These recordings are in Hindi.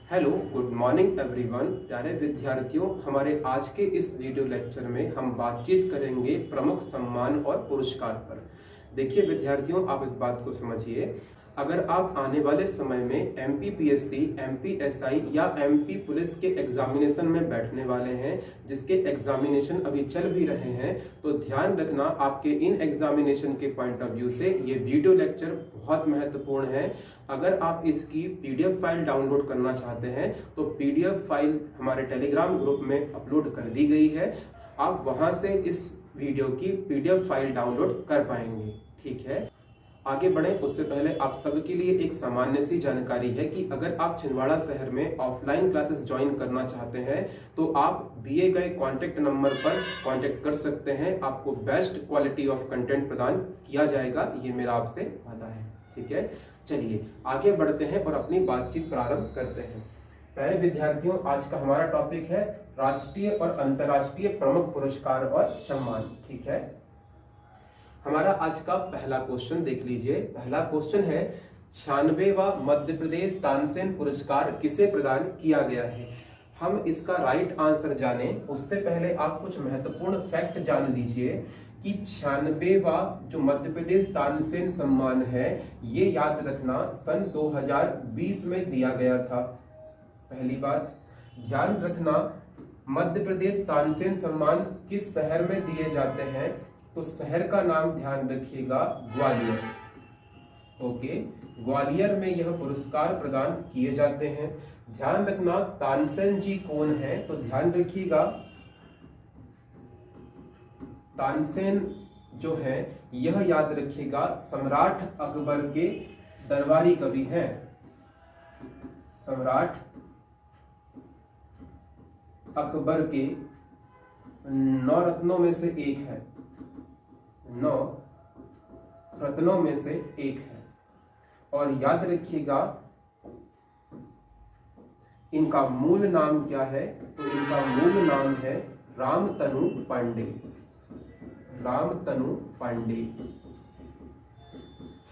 Hello, good morning everyone. प्यारे विद्यार्थियों, हमारे आज के इस वीडियो लेक्चर में हम बातचीत करेंगे प्रमुख सम्मान और पुरस्कार पर। देखिए विद्यार्थियों, आप इस बात को समझिए, अगर आप आने वाले समय में एमपीपीएससी, एमपीएसआई या एमपी पुलिस के एग्जामिनेशन में बैठने वाले हैं, जिसके एग्जामिनेशन अभी चल भी रहे हैं, तो ध्यान रखना आपके इन एग्जामिनेशन के पॉइंट ऑफ व्यू से ये वीडियो लेक्चर बहुत महत्वपूर्ण है। अगर आप इसकी पीडीएफ फाइल डाउनलोड करना चाहते हैं तो पीडीएफ फाइल हमारे टेलीग्राम ग्रुप में अपलोड कर दी गई है। आप वहां से इस वीडियो की पीडीएफ फाइल डाउनलोड कर पाएंगे। ठीक है, आगे बढ़े उससे पहले आप सबके लिए एक सामान्य सी जानकारी है कि अगर आप छिंदवाड़ा शहर में ऑफलाइन क्लासेस ज्वाइन करना चाहते हैं तो आप दिए गए कॉन्टेक्ट नंबर पर कॉन्टेक्ट कर सकते हैं। आपको बेस्ट क्वालिटी ऑफ कंटेंट प्रदान किया जाएगा, ये मेरा आपसे वादा है। ठीक है, चलिए आगे बढ़ते हैं और अपनी बातचीत प्रारंभ करते हैं। प्यारे विद्यार्थियों, आज का हमारा टॉपिक है राष्ट्रीय और अंतर्राष्ट्रीय प्रमुख पुरस्कार और सम्मान। ठीक है, हमारा आज का पहला क्वेश्चन देख लीजिए। पहला क्वेश्चन है 96वां मध्य प्रदेश तानसेन पुरस्कार किसे प्रदान किया गया है। हम इसका राइट आंसर जाने उससे पहले आप कुछ महत्वपूर्ण फैक्ट जान लीजिए कि 96वां जो मध्य प्रदेश तानसेन सम्मान है, ये याद रखना सन 2020 में दिया गया था। पहली बात ध्यान रखना, मध्य प्रदेश तानसेन सम्मान किस शहर में दिए जाते हैं, तो शहर का नाम ध्यान रखिएगा ग्वालियर। ओके, ग्वालियर में यह पुरस्कार प्रदान किए जाते हैं। ध्यान रखना तानसेन जी कौन है, तो ध्यान रखिएगा तानसेन जो है यह याद रखिएगा सम्राट अकबर के दरबारी कवि हैं। सम्राट अकबर के 9 रत्नों में से एक है, 9 रत्नों में से एक है। और याद रखिएगा इनका मूल नाम क्या है, तो इनका मूल नाम है रामतनु पांडे। रामतनु पांडे।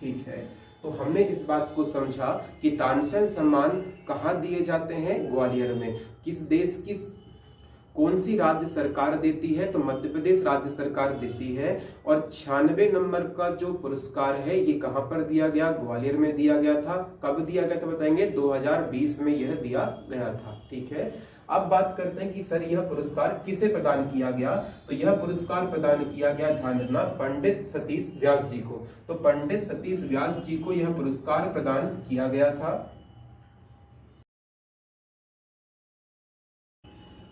ठीक है, तो हमने इस बात को समझा कि तानसेन सम्मान कहाँ दिए जाते हैं, ग्वालियर में। किस देश की कौन सी राज्य सरकार देती है, तो मध्य प्रदेश राज्य सरकार देती है। और 96 नंबर का जो पुरस्कार है ये कहां पर दिया गया, ग्वालियर में दिया गया था। कब दिया गया था बताएंगे, 2020 में यह दिया गया था। ठीक है, अब बात करते हैं कि सर यह पुरस्कार किसे प्रदान किया गया, तो यह पुरस्कार प्रदान किया गया, ध्यान रखना, पंडित सतीश व्यास जी को। तो पंडित सतीश व्यास जी को यह पुरस्कार प्रदान किया गया था।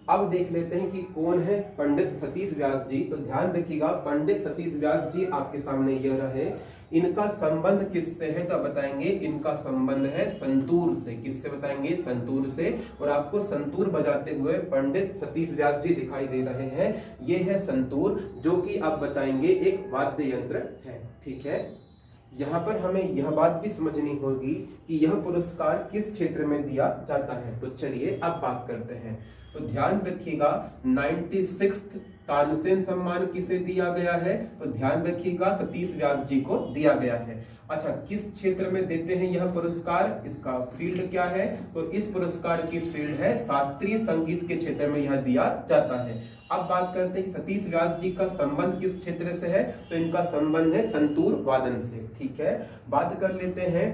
अब देख लेते हैं कि कौन है पंडित सतीश व्यास जी। तो ध्यान रखिएगा पंडित सतीश व्यास जी आपके सामने यह रहे। इनका संबंध किससे है, तो बताएंगे इनका संबंध है संतूर से। किससे बताएंगे, संतूर से। और आपको संतूर बजाते हुए पंडित सतीश व्यास जी दिखाई दे रहे हैं। ये है संतूर, जो कि आप बताएंगे एक वाद्य यंत्र है। ठीक है, यहाँ पर हमें यह बात भी समझनी होगी कि यह पुरस्कार किस क्षेत्र में दिया जाता है। तो चलिए अब बात करते हैं। तो ध्यान रखिएगा 96th तानसेन सम्मान किसे दिया गया है, तो ध्यान रखिएगा सतीश व्यास जी को दिया गया है। अच्छा, किस क्षेत्र में देते हैं यह पुरस्कार, इसका फील्ड क्या है, तो इस पुरस्कार की फील्ड है शास्त्रीय संगीत के क्षेत्र में यह दिया जाता है। अब बात करते हैं कि सतीश व्यास जी का संबंध किस क्षेत्र से है, तो इनका संबंध है संतूर वादन से। ठीक है, बात कर लेते हैं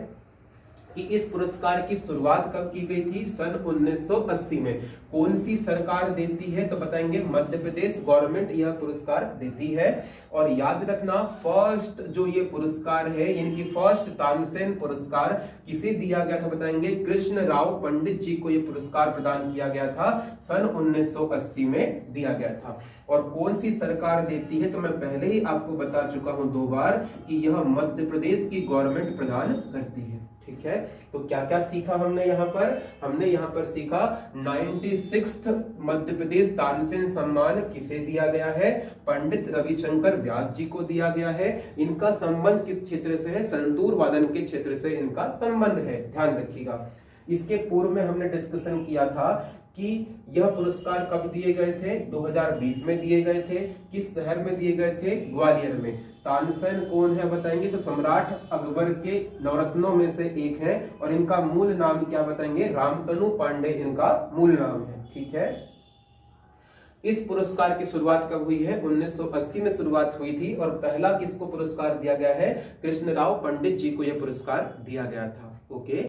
कि इस पुरस्कार की शुरुआत कब की गई थी, सन 1980 में। कौन सी सरकार देती है, तो बताएंगे मध्य प्रदेश गवर्नमेंट यह पुरस्कार देती है। और याद रखना फर्स्ट जो ये पुरस्कार है, इनकी फर्स्ट तानसेन पुरस्कार किसे दिया गया था, बताएंगे कृष्ण राव पंडित जी को यह पुरस्कार प्रदान किया गया था, सन 1980 में दिया गया था। और कौन सी सरकार देती है, तो मैं पहले ही आपको बता चुका हूं 2 बार कि यह मध्य प्रदेश की गवर्नमेंट प्रदान करती है। ठीक है, तो क्या क्या सीखा हमने यहाँ पर, हमने यहाँ पर सीखा 96th मध्य प्रदेश तानसेन सम्मान किसे दिया गया है, पंडित रविशंकर व्यास जी को दिया गया है। इनका संबंध किस क्षेत्र से है, संतूर वादन के क्षेत्र से इनका संबंध है, ध्यान रखिएगा। इसके पूर्व में हमने डिस्कशन किया था कि यह पुरस्कार कब दिए गए थे, 2020 में दिए गए थे। किस शहर में दिए गए थे, ग्वालियर में। तानसेन कौन है बताएंगे, तो सम्राट अकबर के नवरत्नों में से एक है और इनका मूल नाम क्या बताएंगे, रामतनु पांडे इनका मूल नाम है। ठीक है, इस पुरस्कार की शुरुआत कब हुई है, 1980 में शुरुआत हुई थी और पहला किसको पुरस्कार दिया गया है, कृष्णराव पंडित जी को यह पुरस्कार दिया गया था। ओके,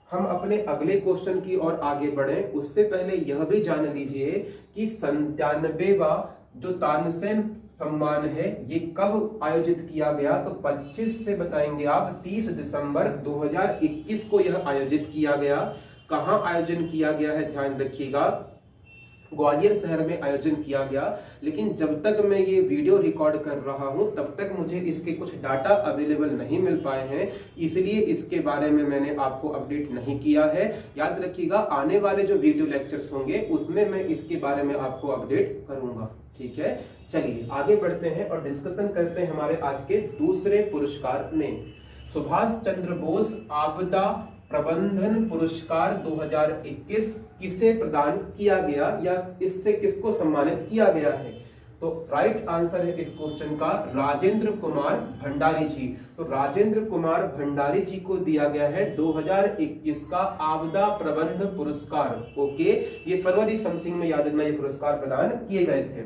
हम अपने अगले क्वेश्चन की ओर आगे बढ़े उससे पहले यह भी जान लीजिए कि 97वां जो तानसेन सम्मान है ये कब आयोजित किया गया, तो 25 से बताएंगे आप 30 दिसंबर 2021 को यह आयोजित किया गया। कहां आयोजन किया गया है, ध्यान रखिएगा, ग्वालियर शहर में आयोजन किया गया। लेकिन जब तक मैं ये वीडियो रिकॉर्ड कर रहा हूं तब तक मुझे इसके कुछ डाटा अवेलेबल नहीं मिल पाए हैं, इसलिए इसके बारे में मैंने आपको अपडेट नहीं किया है। याद रखिएगा, आने वाले जो वीडियो लेक्चर्स होंगे उसमें मैं इसके बारे में आपको अपडेट करूंगा। ठीक है, चलिए आगे बढ़ते हैं और डिस्कशन करते हैं हमारे आज के दूसरे पुरस्कार में। सुभाष चंद्र बोस आपदा प्रबंधन पुरस्कार 2021 किसे प्रदान किया गया या इससे किसको सम्मानित किया गया है, तो राइट आंसर है इस क्वेश्चन का राजेंद्र कुमार भंडारी जी। तो राजेंद्र कुमार भंडारी जी को दिया गया है 2021 का आपदा प्रबंधन पुरस्कार। ओके, ये फरवरी समथिंग में याद रखना ये पुरस्कार प्रदान किए गए थे।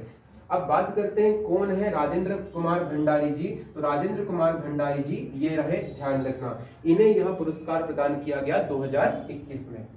अब बात करते हैं कौन है राजेंद्र कुमार भंडारी जी, तो राजेंद्र कुमार भंडारी जी ये रहे, ध्यान रखना, इन्हें यह पुरस्कार प्रदान किया गया 2021 में।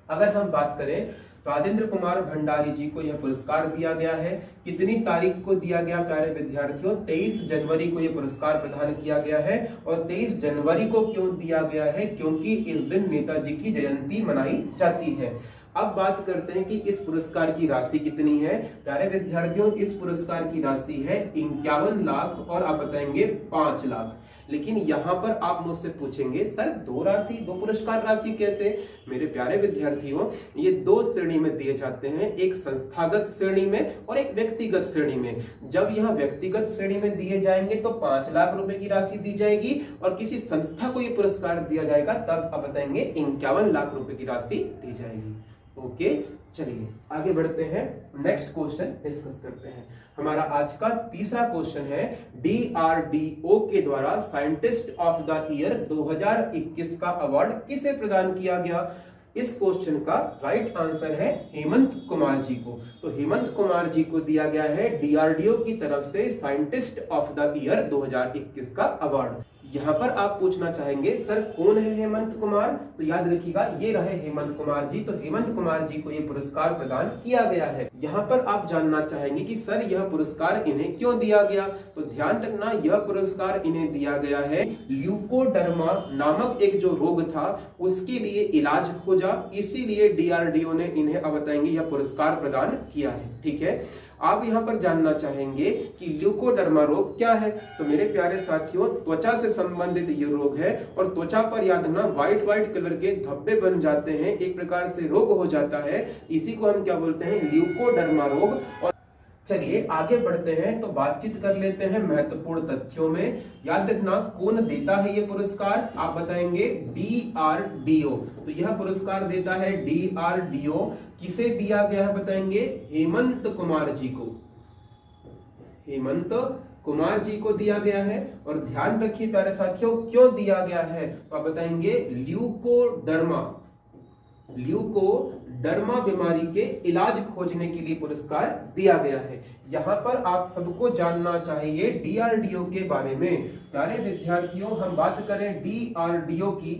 अगर हम बात करें राजेंद्र कुमार भंडारी जी को यह पुरस्कार दिया गया है, कितनी तारीख को दिया गया प्यारे विद्यार्थियों, 23 जनवरी को यह पुरस्कार प्रदान किया गया है। और 23 जनवरी को क्यों दिया गया है, क्योंकि इस दिन नेताजी की जयंती मनाई जाती है। अब बात करते हैं कि इस पुरस्कार की राशि कितनी है। प्यारे विद्यार्थियों, इस पुरस्कार की राशि है 51 लाख और आप बताएंगे 5 लाख। लेकिन यहाँ पर आप मुझसे पूछेंगे सर दो पुरस्कार राशि कैसे। मेरे प्यारे विद्यार्थियों, ये 2 श्रेणी में दिए जाते हैं, एक संस्थागत श्रेणी में और एक व्यक्तिगत श्रेणी में। जब यह व्यक्तिगत श्रेणी में दिए जाएंगे तो 5 लाख रुपए की राशि दी जाएगी और किसी संस्था को ये पुरस्कार दिया जाएगा तब आप बताएंगे 51 लाख रुपए की राशि दी जाएगी। ओके, चलिए आगे बढ़ते हैं, नेक्स्ट क्वेश्चन डिस्कस करते हैं। हमारा आज का तीसरा क्वेश्चन है DRDO के द्वारा साइंटिस्ट ऑफ द ईयर 2021 का अवार्ड किसे प्रदान किया गया। इस क्वेश्चन का राइट आंसर है हेमंत कुमार जी को। तो हेमंत कुमार जी को दिया गया है DRDO की तरफ से साइंटिस्ट ऑफ द ईयर 2021 का अवार्ड। यहाँ पर आप पूछना चाहेंगे सर कौन है हेमंत कुमार, तो याद रखिएगा ये रहे हेमंत कुमार जी। तो हेमंत कुमार जी को ये पुरस्कार प्रदान किया गया है। यहाँ पर आप जानना चाहेंगे कि सर यह पुरस्कार इन्हें क्यों दिया गया, तो ध्यान रखना यह पुरस्कार इन्हें दिया गया है ल्यूकोडर्मा नामक एक जो रोग था उसके लिए इलाज खोजा, इसीलिए DRDO ने इन्हें अब बताएंगे यह पुरस्कार प्रदान किया है। ठीक है, आप यहाँ पर जानना चाहेंगे कि ल्यूकोडर्मा रोग क्या है, तो मेरे प्यारे साथियों त्वचा से संबंधित ये रोग है और त्वचा पर याद रखना व्हाइट कलर के धब्बे बन जाते हैं, एक प्रकार से रोग हो जाता है, इसी को हम क्या बोलते हैं, ल्यूकोडर्मा रोग। और चलिए आगे बढ़ते हैं तो बातचीत कर लेते हैं महत्वपूर्ण तथ्यों में। याद रखना कौन देता है ये पुरस्कार, आप बताएंगे DRDO। तो यह पुरस्कार देता है DRDO। किसे दिया गया है बताएंगे, हेमंत कुमार जी को। हेमंत कुमार जी को दिया गया है। और ध्यान रखिए प्यारे साथियों क्यों दिया गया है, तो आप बताएंगे ल्यूकोडर्मा बीमारी के इलाज खोजने के लिए पुरस्कार दिया गया है। यहाँ पर आप सबको जानना चाहिए DRDO के बारे में। प्यारे विद्यार्थियों, हम बात करें DRDO की,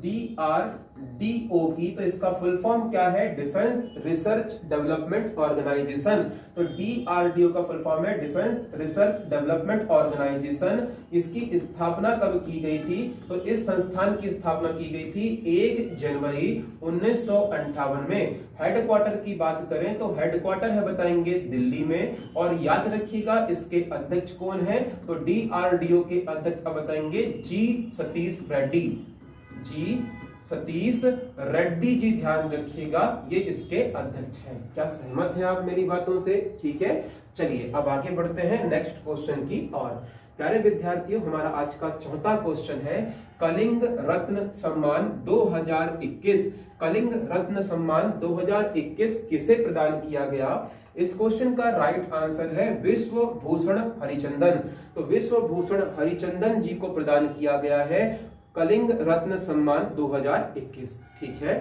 DRDO की, तो इसका फुल फॉर्म क्या है, डिफेंस रिसर्च डेवलपमेंट ऑर्गेनाइजेशन। तो DRDO का फुल फॉर्म है डिफेंस रिसर्च डेवलपमेंट ऑर्गेनाइजेशन। इसकी स्थापना कब की गई थी, तो इस संस्थान की स्थापना की गई थी 1 जनवरी 1958 में। हेडक्वार्टर की बात करें तो हेडक्वार्टर है बताएंगे दिल्ली में। और याद रखिएगा इसके अध्यक्ष कौन है, तो DRDO के अध्यक्ष बताएंगे G सतीश रेड्डी। जी सतीश रेड्डी जी, ध्यान रखिएगा ये इसके अध्यक्ष हैं। क्या सहमत हैं आप मेरी बातों से, ठीक है। चलिए अब आगे बढ़ते हैं नेक्स्ट क्वेश्चन की ओर। प्यारे विद्यार्थियों, हमारा आज का चौथा क्वेश्चन है कलिंग रत्न सम्मान 2021, कलिंग रत्न सम्मान 2021 किसे प्रदान किया गया? इस क्वेश्चन का राइट आंसर है विश्व भूषण हरिचंदन। तो विश्व भूषण हरिचंदन जी को प्रदान किया गया है कलिंग रत्न सम्मान 2021। ठीक है,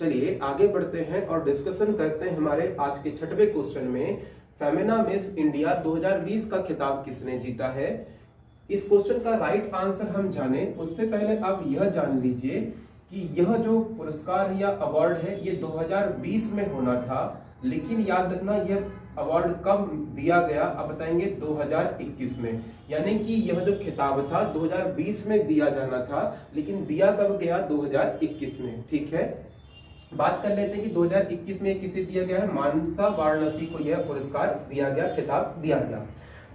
चलिए आगे बढ़ते हैं और डिस्कशन करते हैं हमारे आज के 6वें क्वेश्चन में, फेमिना मिस इंडिया 2020 का खिताब किसने जीता है? इस क्वेश्चन का राइट आंसर हम जाने उससे पहले आप यह जान लीजिए कि यह जो पुरस्कार या अवार्ड है ये 2020 में होना था, लेकिन याद रखना यह अवार्ड कब दिया गया, अब बताएंगे 2021 में। यानी कि यह जो खिताब था 2020 में दिया जाना था, लेकिन दिया कब गया? 2021 में। ठीक है, बात कर लेते हैं कि 2021 में किसे दिया गया है? मानसा वाराणसी को यह पुरस्कार दिया गया, खिताब दिया गया।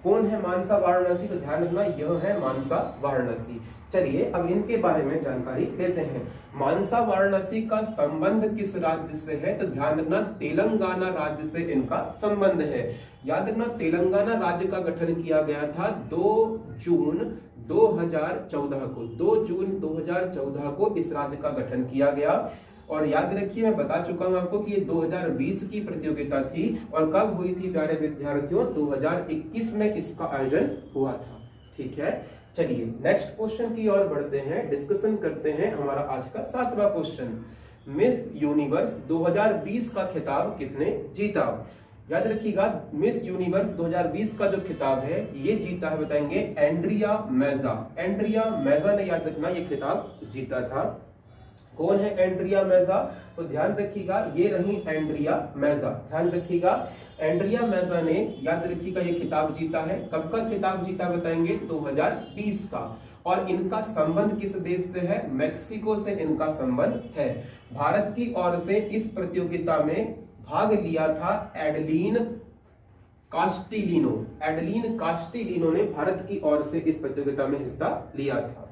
कौन है मानसा वाराणसी? तो ध्यान रखना यह है मानसा वाराणसी। चलिए अब इनके बारे में जानकारी लेते हैं। मानसा वाराणसी का संबंध किस राज्य से है? तो ध्यान रखना तेलंगाना राज्य से इनका संबंध है। याद रखना तेलंगाना राज्य का गठन किया गया था 2 जून 2014 को, 2 जून 2014 को इस राज्य का गठन किया गया। और याद रखिए मैं बता चुका हूं आपको कि ये 2020 की प्रतियोगिता थी और कब हुई थी प्यारे विद्यार्थियों? 2021 में इसका आयोजन हुआ था। ठीक है, चलिए नेक्स्ट क्वेश्चन की ओर बढ़ते हैं, डिस्कशन करते हैं हमारा आज का 7वां क्वेश्चन, मिस यूनिवर्स 2020 का खिताब किसने जीता? याद रखिएगा मिस यूनिवर्स 2020 का जो खिताब है ये जीता है, बताएंगे एंड्रिया मेजा। एंड्रिया मेजा ने याद रखना ये खिताब जीता था। कौन है एंड्रिया मेजा? तो ध्यान रखिएगा ये रही एंड्रिया मेजा। ध्यान रखिएगा एंड्रिया मेजा ने याद रखिएगा ये खिताब जीता है। कब का खिताब जीता बताएंगे? 2020 का। और इनका संबंध किस देश से है? मैक्सिको से इनका संबंध है। भारत की ओर से इस प्रतियोगिता में भाग लिया था एडलिन कास्टिलिनो। एडलिन कास्टिलिनो ने भारत की ओर से इस प्रतियोगिता में हिस्सा लिया था।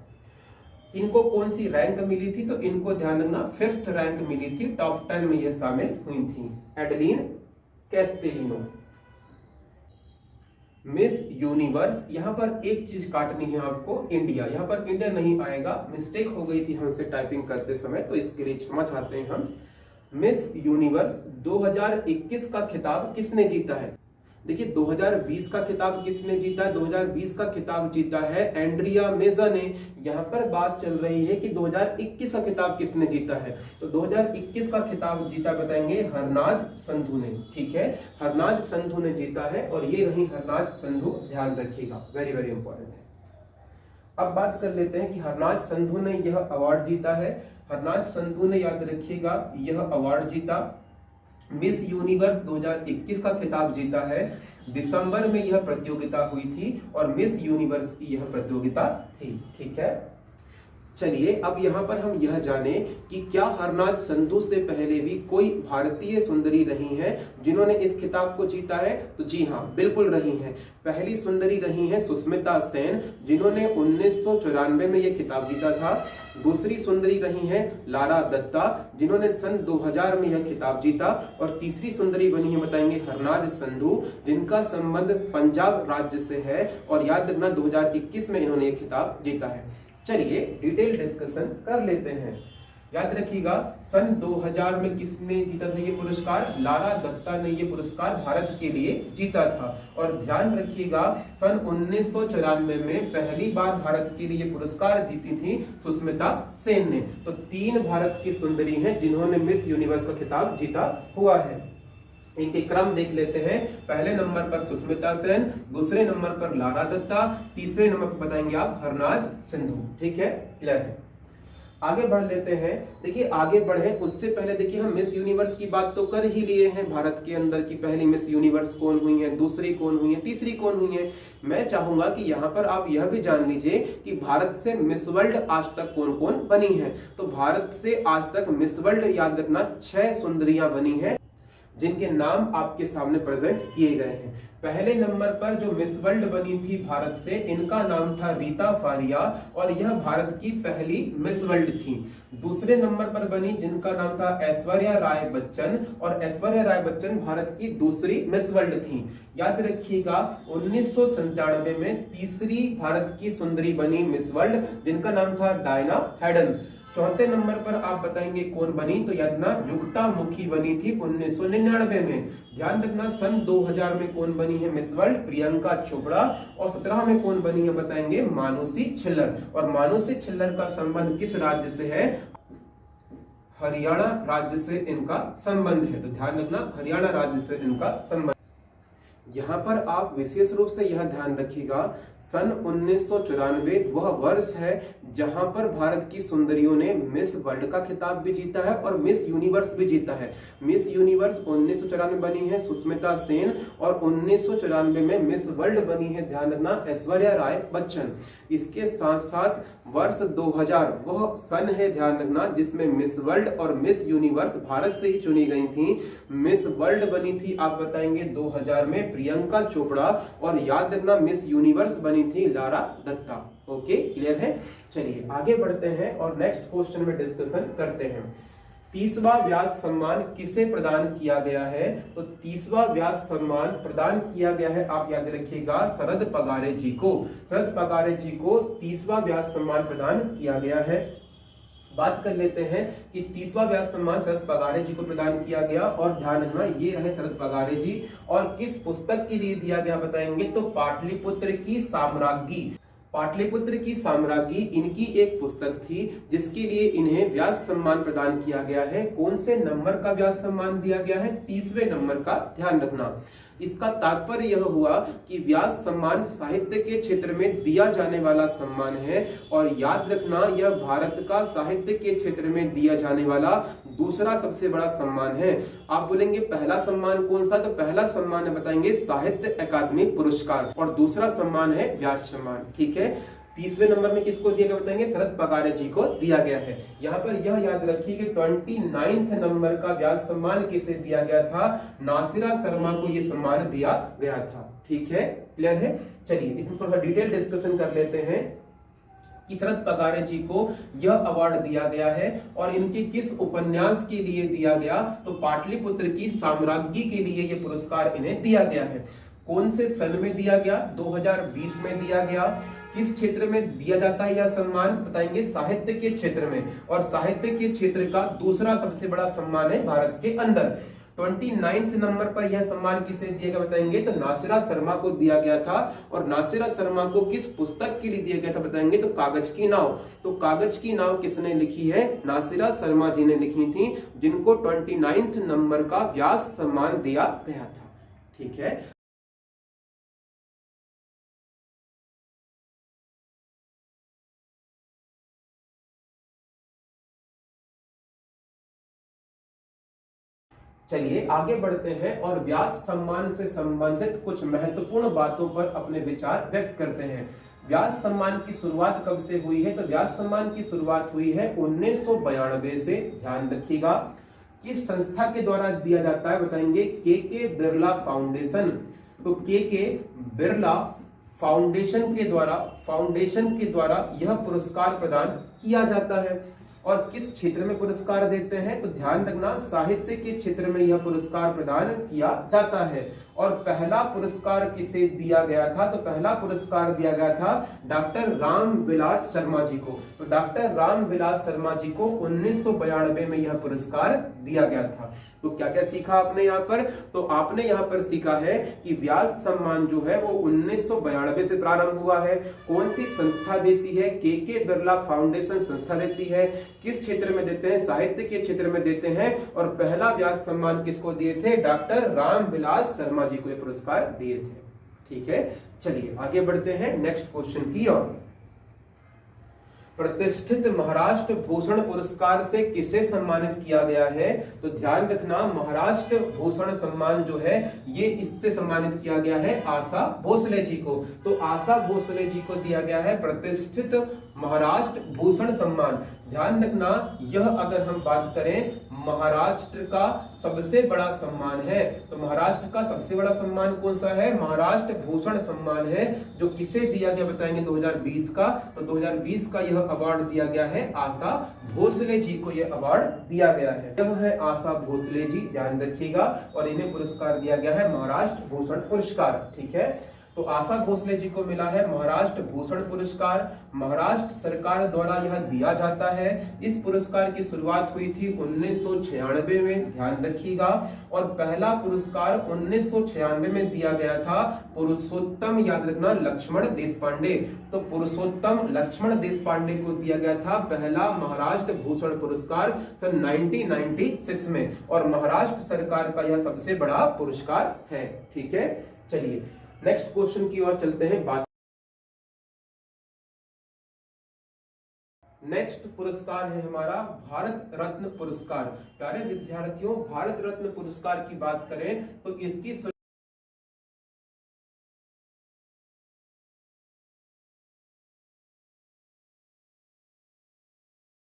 इनको कौन सी रैंक मिली थी? तो इनको ध्यान रखना 5th रैंक मिली थी, टॉप 10 में यह शामिल हुई थी एडलिन कैस्टेलिनो। मिस यूनिवर्स, यहां पर एक चीज काटनी है आपको, इंडिया, यहां पर इंडिया नहीं आएगा, मिस्टेक हो गई थी हमसे टाइपिंग करते समय, तो इसके लिए क्षमा चाहते हैं हम। मिस यूनिवर्स 2021 का खिताब किसने जीता है? देखिए 2020 का खिताब किसने जीता है? 2020 का खिताब जीता है एंड्रिया मेजा ने। यहाँ पर बात चल रही है कि 2021 का खिताब किसने जीता है? तो 2021 का खिताब जीता बताएंगे हरनाज संधू ने। ठीक है, हरनाज संधू ने जीता है और ये रही हरनाज संधू, ध्यान रखिएगा, वेरी वेरी इंपॉर्टेंट है। अब बात कर लेते हैं कि हरनाज संधू ने यह अवार्ड जीता है। हरनाज संधू ने याद रखिएगा यह अवार्ड जीता, मिस यूनिवर्स 2021 का खिताब जीता है। दिसंबर में यह प्रतियोगिता हुई थी और मिस यूनिवर्स की यह प्रतियोगिता थी। ठीक है, चलिए अब यहाँ पर हम यह जाने कि क्या हरनाज संधू से पहले भी कोई भारतीय सुंदरी रही हैं जिन्होंने इस खिताब को जीता है? तो जी हाँ, बिल्कुल रही हैं। पहली सुंदरी रही हैं सुष्मिता सेन, जिन्होंने 1994 में यह खिताब जीता था। दूसरी सुंदरी रही हैं लारा दत्ता, जिन्होंने सन 2000 में यह खिताब जीता। और तीसरी सुंदरी बनी है बताएंगे हरनाज संधू, जिनका संबंध पंजाब राज्य से है और याद रखना 2021 में इन्होंने यह खिताब जीता है। चलिए डिटेल डिस्कशन कर लेते हैं। याद रखिएगा सन 2000 में किसने जीता था ये पुरस्कार? लारा दत्ता ने ये पुरस्कार भारत के लिए जीता था। और ध्यान रखिएगा सन 1994 में पहली बार भारत के लिए पुरस्कार जीती थी सुष्मिता सेन ने। तो 3 भारत की सुंदरी हैं जिन्होंने मिस यूनिवर्स का खिताब जीता हुआ है। इनके क्रम देख लेते हैं। पहले नंबर पर सुष्मिता सेन, दूसरे नंबर पर लारा दत्ता, तीसरे नंबर पर बताएंगे आप हरनाज सिंधु। ठीक है, क्लियर है। आगे बढ़ लेते हैं। देखिए आगे बढ़े उससे पहले देखिए हम मिस यूनिवर्स की बात तो कर ही लिए हैं। भारत के अंदर की पहली मिस यूनिवर्स कौन हुई है, दूसरी कौन हुई है, तीसरी कौन हुई है। मैं चाहूंगा कि यहाँ पर आप यह भी जान लीजिए कि भारत से मिस वर्ल्ड आज तक कौन कौन बनी है। तो भारत से आज तक मिस वर्ल्ड याद रखना 6 सुंदरियां बनी है। जिनके नाम आपके सामने प्रेजेंट किए गए हैं। पहले नंबर पर जो मिस वर्ल्ड बनी थी भारत से, इनका नाम था रीता फारिया और यह भारत की पहली मिस वर्ल्ड थी। दूसरे नंबर पर बनी जिनका नाम था ऐश्वर्या राय बच्चन, और ऐश्वर्या राय बच्चन भारत की दूसरी मिस वर्ल्ड थी। याद रखिएगा 1997 में तीसरी भारत की सुंदरी बनी मिस वर्ल्ड, जिनका नाम था डायना हैडन। चौथे नंबर पर आप बताएंगे कौन बनी, तो यादना युक्ता मुखी बनी थी 1999 में। ध्यान रखना सन 2000 में कौन बनी है मिस वर्ल्ड, प्रियंका चोपड़ा। और 17 में कौन बनी है बताएंगे, मानुषी छिल्लर। और मानुषी छिल्लर का संबंध किस राज्य से है, हरियाणा राज्य से इनका संबंध है। तो ध्यान रखना हरियाणा राज्य से इनका संबंध। यहाँ पर आप विशेष रूप से यह ध्यान रखिएगा, सन 1994 वह वर्ष है जहां पर भारत की सुंदरियों ने मिस वर्ल्ड का खिताब भी जीता है और मिस यूनिवर्स भी जीता है। मिस यूनिवर्स 1994 बनी है सुष्मिता सेन, और 1994 में मिस वर्ल्ड बनी है, ध्यान रखना, ऐश्वर्या राय बच्चन। इसके साथ साथ वर्ष 2000 वह सन है, ध्यान रखना, जिसमें मिस वर्ल्ड और मिस यूनिवर्स भारत से ही चुनी गई थी। मिस वर्ल्ड बनी थी आप बताएंगे 2000 में प्रियंका चोपड़ा, और याद रखना मिस यूनिवर्स बनी थी लारा दत्ता। ओके, क्लियर है। चलिए आगे बढ़ते हैं और नेक्स्ट क्वेश्चन में डिस्कशन करते हैं। 30वां व्यास सम्मान किसे प्रदान किया गया है, तो 30वां व्यास सम्मान प्रदान किया गया है, आप याद रखिएगा, शरद पगारे जी को। शरद पगारे जी को 30वां व्यास सम्मान प्रदान किया गया है। बात कर लेते हैं कि 30वां व्यास सम्मान शरद पगारे जी को प्रदान किया गया, और ध्यान रखना ये रहे शरद पगारे जी, और किस पुस्तक के लिए दिया गया बताएंगे, तो पाटलिपुत्र की साम्राज्ञी। पाटलिपुत्र की साम्राज्ञी इनकी एक पुस्तक थी जिसके लिए इन्हें व्यास सम्मान प्रदान किया गया है। कौन से नंबर का व्यास सम्मान दिया गया है, 30वें नंबर का। ध्यान रखना इसका तात्पर्य यह हुआ कि व्यास सम्मान साहित्य के क्षेत्र में दिया जाने वाला सम्मान है, और याद रखना यह भारत का साहित्य के क्षेत्र में दिया जाने वाला दूसरा सबसे बड़ा सम्मान है। आप बोलेंगे पहला सम्मान कौन सा, तो पहला सम्मान है बताएंगे साहित्य अकादमी पुरस्कार, और दूसरा सम्मान है व्यास सम्मान। ठीक है, 30वें नंबर में किसको दिया गया बताएंगे, शरद पगारे जी को दिया गया है। यहाँ पर यह याद रखिए कि 29 नंबर का व्यास सम्मान किसे दिया गया था, नासिरा शर्मा को यह सम्मान दिया गया था। ठीक है, क्लियर है। चलिए इसमें थोड़ा डिटेल डिस्कशन कर लेते हैं कि शरद पगारे जी को यह अवार्ड दिया गया है और इनके किस उपन्यास के लिए दिया गया, तो पाटलिपुत्र की साम्राज्ञी के लिए यह पुरस्कार इन्हें दिया गया है। कौन से सन में दिया गया, 2020 में दिया गया। किस क्षेत्र में दिया जाता है यह सम्मान बताएंगे, साहित्य के क्षेत्र में, और साहित्य के क्षेत्र का दूसरा सबसे बड़ा सम्मान है भारत के अंदर। 29 नंबर पर यह सम्मान किसे दिया गया बताएंगे, तो नासिरा शर्मा को दिया गया था। और नासिरा शर्मा को किस पुस्तक के लिए दिया गया था बताएंगे, तो कागज की नाव। तो कागज की नाव किसने लिखी है, नासिरा शर्मा जी ने लिखी थी, जिनको 29 नंबर का व्यास सम्मान दिया गया था। ठीक है, चलिए आगे बढ़ते हैं और व्यास सम्मान से संबंधित कुछ महत्वपूर्ण बातों पर अपने विचार व्यक्त करते हैं। व्यास सम्मान की शुरुआत कब से हुई है, तो व्यास सम्मान की शुरुआत हुई है 1992 से। ध्यान रखिएगा किस संस्था के द्वारा दिया जाता है बताएंगे, के बिरला फाउंडेशन। तो के बिरला फाउंडेशन के द्वारा यह पुरस्कार प्रदान किया जाता है। और किस क्षेत्र में पुरस्कार देते हैं, तो ध्यान रखना साहित्य के क्षेत्र में यह पुरस्कार प्रदान किया जाता है। और पहला पुरस्कार किसे दिया गया था, तो पहला पुरस्कार दिया गया था डॉक्टर रामविलास शर्मा जी को। तो डॉक्टर रामविलास शर्मा जी को 1992 में यह पुरस्कार दिया गया था। तो क्या क्या सीखा आपने यहाँ पर, तो आपने यहाँ पर सीखा है कि व्यास सम्मान जो है वो 1992 से प्रारंभ हुआ है। कौन सी संस्था देती है, के बिरला फाउंडेशन संस्था देती है। किस क्षेत्र में देते हैं, साहित्य के क्षेत्र में देते हैं। और पहला व्यास सम्मान किसको दिए थे, डॉक्टर रामविलास शर्मा जी को ये पुरस्कार दिए थे। ठीक है, चलिए आगे बढ़ते हैं नेक्स्ट क्वेश्चन की ओर। प्रतिष्ठित महाराष्ट्र भूषण पुरस्कार से किसे सम्मानित किया गया है, तो ध्यान रखना महाराष्ट्र भूषण सम्मान जो है ये इससे सम्मानित किया गया है आशा भोसले जी को। तो आशा भोसले जी को दिया गया है प्रतिष्ठित महाराष्ट्र भूषण सम्मान। ध्यान रखना यह अगर हम बात करें महाराष्ट्र का सबसे बड़ा सम्मान है। तो महाराष्ट्र का सबसे बड़ा सम्मान कौन सा है? महाराष्ट्र भूषण सम्मान है, जो किसे दिया गया बताएंगे 2020 का। तो 2020 का यह अवार्ड दिया गया है आशा भोसले जी को, यह अवार्ड दिया गया है। यह है आशा भोसले जी, ध्यान रखिएगा, और इन्हें पुरस्कार दिया गया है महाराष्ट्र भूषण पुरस्कार। ठीक है, तो आशा भोसले जी को मिला है महाराष्ट्र भूषण पुरस्कार। महाराष्ट्र सरकार द्वारा यह दिया जाता है। इस पुरस्कार की शुरुआत हुई थी 1996 में, ध्यान रखिएगा, और पहला पुरस्कार 1996 में दिया गया था पुरुषोत्तम, याद रखना, लक्ष्मण देशपांडे। तो पुरुषोत्तम लक्ष्मण देशपांडे को दिया गया था पहला महाराष्ट्र भूषण पुरस्कार सन 1996 में, और महाराष्ट्र सरकार का यह सबसे बड़ा पुरस्कार है। ठीक है, चलिए नेक्स्ट क्वेश्चन की ओर चलते हैं। बात नेक्स्ट पुरस्कार है हमारा भारत रत्न पुरस्कार। प्यारे विद्यार्थियों, भारत रत्न पुरस्कार की बात करें तो इसकी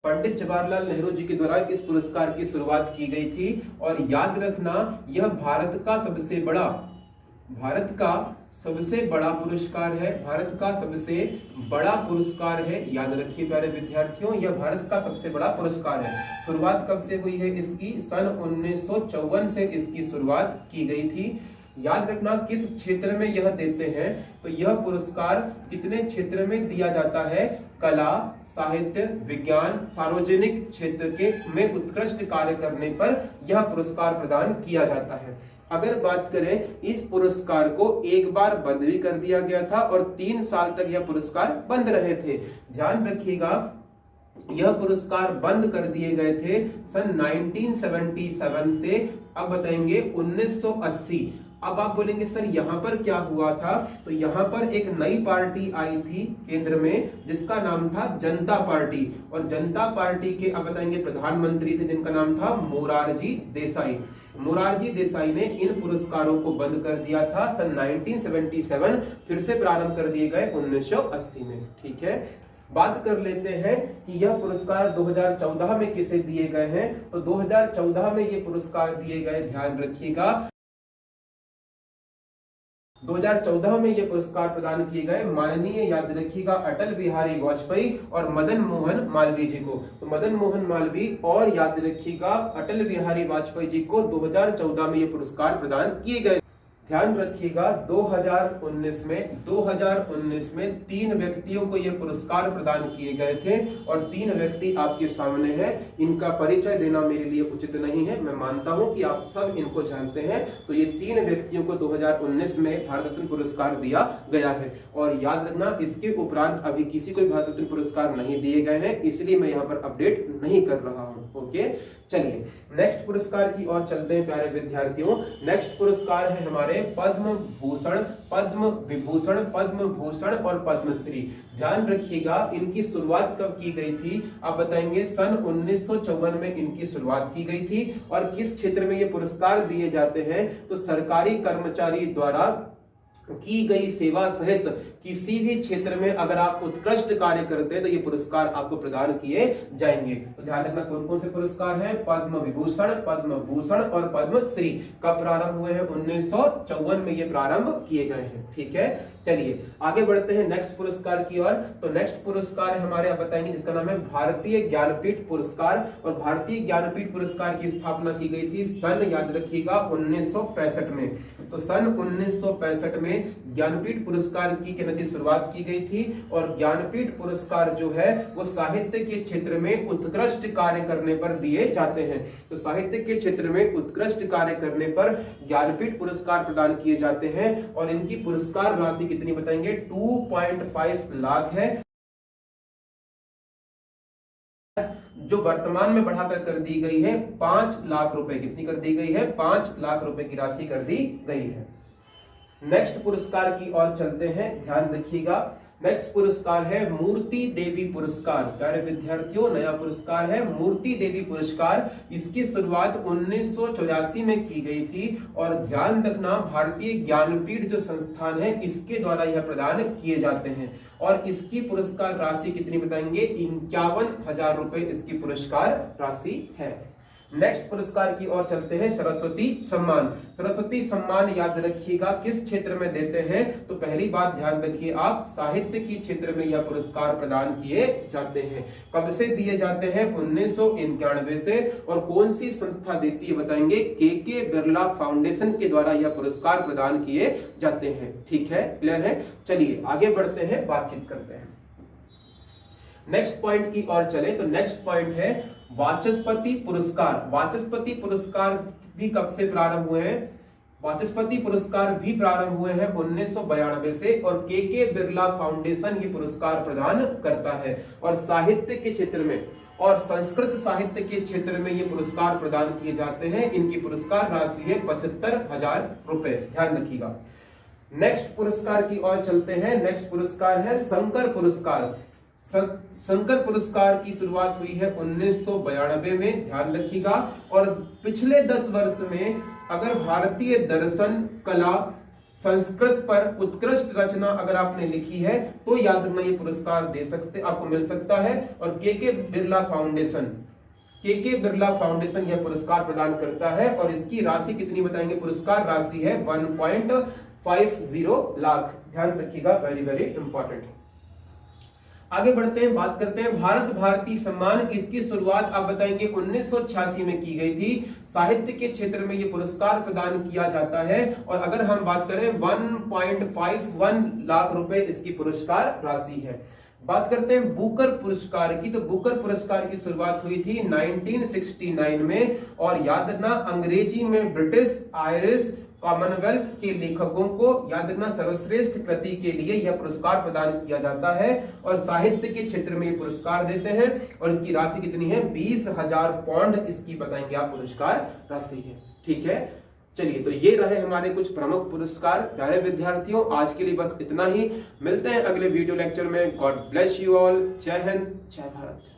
पंडित जवाहरलाल नेहरू जी के द्वारा इस पुरस्कार की शुरुआत की गई थी। और याद रखना, यह भारत का सबसे बड़ा पुरस्कार है। भारत का सबसे बड़ा पुरस्कार है, याद रखिए प्यारे विद्यार्थियों, यह भारत का सबसे बड़ा पुरस्कार है। शुरुआत कब से हुई है इसकी? सन 1954 से इसकी शुरुआत की गई थी। याद रखना किस क्षेत्र में यह देते हैं, तो यह पुरस्कार कितने क्षेत्र में दिया जाता है? कला, साहित्य, विज्ञान, सार्वजनिक क्षेत्र के में उत्कृष्ट कार्य करने पर यह पुरस्कार प्रदान किया जाता है। अगर बात करें, इस पुरस्कार को एक बार बंद भी कर दिया गया था और 3 साल तक यह पुरस्कार बंद रहे थे। ध्यान रखिएगा, यह पुरस्कार बंद कर दिए गए थे सन 1977 से, अब बताएंगे 1980। अब आप बोलेंगे सर यहाँ पर क्या हुआ था? तो यहाँ पर एक नई पार्टी आई थी केंद्र में, जिसका नाम था जनता पार्टी, और जनता पार्टी के अब बताएंगे प्रधानमंत्री थे जिनका नाम था मोरारजी देसाई। मोरारजी देसाई ने इन पुरस्कारों को बंद कर दिया था सन 1977, फिर से प्रारंभ कर दिए गए 1980 में। ठीक है, बात कर लेते हैं कि यह पुरस्कार 2014 में किसे दिए गए हैं। तो 2014 में ये पुरस्कार दिए गए, ध्यान रखिएगा, 2014 में ये पुरस्कार प्रदान किए गए माननीय, याद रखिएगा, अटल बिहारी वाजपेयी और मदन मोहन मालवीय जी को। तो मदन मोहन मालवीय और याद रखिएगा अटल बिहारी वाजपेयी जी को 2014 में ये पुरस्कार प्रदान किए गए। ध्यान रखिएगा 2019 में 3 व्यक्तियों को यह पुरस्कार प्रदान किए गए थे, और 3 व्यक्ति आपके सामने हैं। इनका परिचय देना मेरे लिए उचित नहीं है, मैं मानता हूं कि आप सब इनको जानते हैं। तो ये 3 व्यक्तियों को 2019 में भारत रत्न पुरस्कार दिया गया है। और याद रखना, इसके उपरांत अभी किसी को भारत रत्न पुरस्कार नहीं दिए गए हैं, इसलिए मैं यहाँ पर अपडेट नहीं कर रहा हूँ। ओके, चलिए नेक्स्ट पुरस्कार की ओर चलते हैं प्यारे विद्यार्थियों। नेक्स्ट पुरस्कार है हमारे पद्म भूषण, पद्म विभूषण, पद्म भूषण और पद्मश्री। ध्यान रखिएगा, इनकी शुरुआत कब की गई थी? आप बताएंगे सन 1954 में इनकी शुरुआत की गई थी। और किस क्षेत्र में ये पुरस्कार दिए जाते हैं? तो सरकारी कर्मचारी द्वारा की गई सेवा सहित किसी भी क्षेत्र में अगर आप उत्कृष्ट कार्य करते हैं तो ये पुरस्कार आपको प्रदान किए जाएंगे। तो ध्यान रखना कौन कौन से पुरस्कार हैं? पद्म विभूषण, पद्म भूषण और पद्मश्री। कब प्रारंभ हुए हैं? 1954 में ये प्रारंभ किए गए हैं। ठीक है, चलिए आगे बढ़ते हैं नेक्स्ट पुरस्कार की ओर। तो नेक्स्ट पुरस्कार हमारे आप बताएंगे जिसका नाम है भारतीय ज्ञानपीठ पुरस्कार। और भारतीय ज्ञानपीठ पुरस्कार की स्थापना की गई थी सन, याद रखिएगा, 1965 में। तो सन 1965 में ज्ञानपीठ पुरस्कार की शुरुआत की गई थी। और ज्ञानपीठ पुरस्कार जो है वो साहित्य के क्षेत्र में उत्कृष्ट कार्य करने पर दिए जाते हैं। तो साहित्य के क्षेत्र में उत्कृष्ट कार्य करने पर ज्ञानपीठ पुरस्कार प्रदान किए जाते हैं। और इनकी पुरस्कार राशि कितनी बताएंगे? 2.5 लाख है, जो वर्तमान में बढ़ाकर कर दी गई है 5 लाख रुपए। कितनी कर दी गई है? 5 लाख रुपए की राशि कर दी गई है। नेक्स्ट पुरस्कार की ओर चलते हैं, ध्यान रखिएगा। नेक्स्ट पुरस्कार है मूर्ति देवी पुरस्कार। प्यारे विद्यार्थियों, नया पुरस्कार है मूर्ति देवी पुरस्कार। इसकी शुरुआत 1984 में की गई थी। और ध्यान रखना, भारतीय ज्ञानपीठ जो संस्थान है इसके द्वारा यह प्रदान किए जाते हैं। और इसकी पुरस्कार राशि कितनी बताएंगे? 51,000 रुपए इसकी पुरस्कार राशि है। नेक्स्ट पुरस्कार की ओर चलते हैं, सरस्वती सम्मान। सरस्वती सम्मान याद रखिएगा किस क्षेत्र में देते हैं, तो पहली बात ध्यान रखिए आप, साहित्य की क्षेत्र में यह पुरस्कार प्रदान किए जाते हैं। कब से दिए जाते हैं, 1991 से। और कौन सी संस्था देती है बताएंगे, के बिरला फाउंडेशन के द्वारा यह पुरस्कार प्रदान किए जाते हैं। ठीक है, क्लियर है। चलिए आगे बढ़ते हैं, बातचीत करते हैं। नेक्स्ट पॉइंट की ओर चले तो नेक्स्ट पॉइंट है वाचस्पति पुरस्कार। वाचस्पति पुरस्कार भी कब से प्रारंभ हुए हैं, वाचस्पति पुरस्कार भी प्रारंभ हुए हैं 1992 से। और के बिरला फाउंडेशन ये पुरस्कार प्रदान करता है। और साहित्य के क्षेत्र में और संस्कृत साहित्य के क्षेत्र में ये पुरस्कार प्रदान किए जाते हैं। इनकी पुरस्कार राशि है 75,000 रुपए, ध्यान रखिएगा। नेक्स्ट पुरस्कार की ओर चलते हैं। नेक्स्ट पुरस्कार है शंकर पुरस्कार। शंकर पुरस्कार की शुरुआत हुई है 1992 में, ध्यान रखिएगा। और पिछले 10 वर्ष में अगर भारतीय दर्शन, कला, संस्कृत पर उत्कृष्ट रचना अगर आपने लिखी है तो याद रखना ये पुरस्कार दे सकते, आपको मिल सकता है। और के बिरला फाउंडेशन यह पुरस्कार प्रदान करता है। और इसकी राशि कितनी बताएंगे, पुरस्कार राशि है 1.50 लाख, ध्यान रखिएगा, वेरी वेरी इंपॉर्टेंट। आगे बढ़ते हैं, बात करते हैं भारत भारती सम्मान। इसकी शुरुआत आप बताएंगे 1986 में की गई थी। साहित्य के क्षेत्र में ये पुरस्कार प्रदान किया जाता है। और अगर हम बात करें 1.51 लाख रुपए इसकी पुरस्कार राशि है। बात करते हैं बुकर पुरस्कार की, तो बुकर पुरस्कार की शुरुआत हुई थी 1969 में। और याद रखना अंग्रेजी में ब्रिटिश, आयरिश, कॉमनवेल्थ के लेखकों को याद रखना सर्वश्रेष्ठ कृति के लिए यह पुरस्कार प्रदान किया जाता है। और साहित्य के क्षेत्र में ये पुरस्कार देते हैं। और इसकी राशि कितनी है, 20,000 पाउंड इसकी बताएंगे आप पुरस्कार राशि है। ठीक है, चलिए तो ये रहे हमारे कुछ प्रमुख पुरस्कार। प्यारे विद्यार्थियों, आज के लिए बस इतना ही। मिलते हैं अगले वीडियो लेक्चर में। God bless you all. जय हिंद, जय भारत।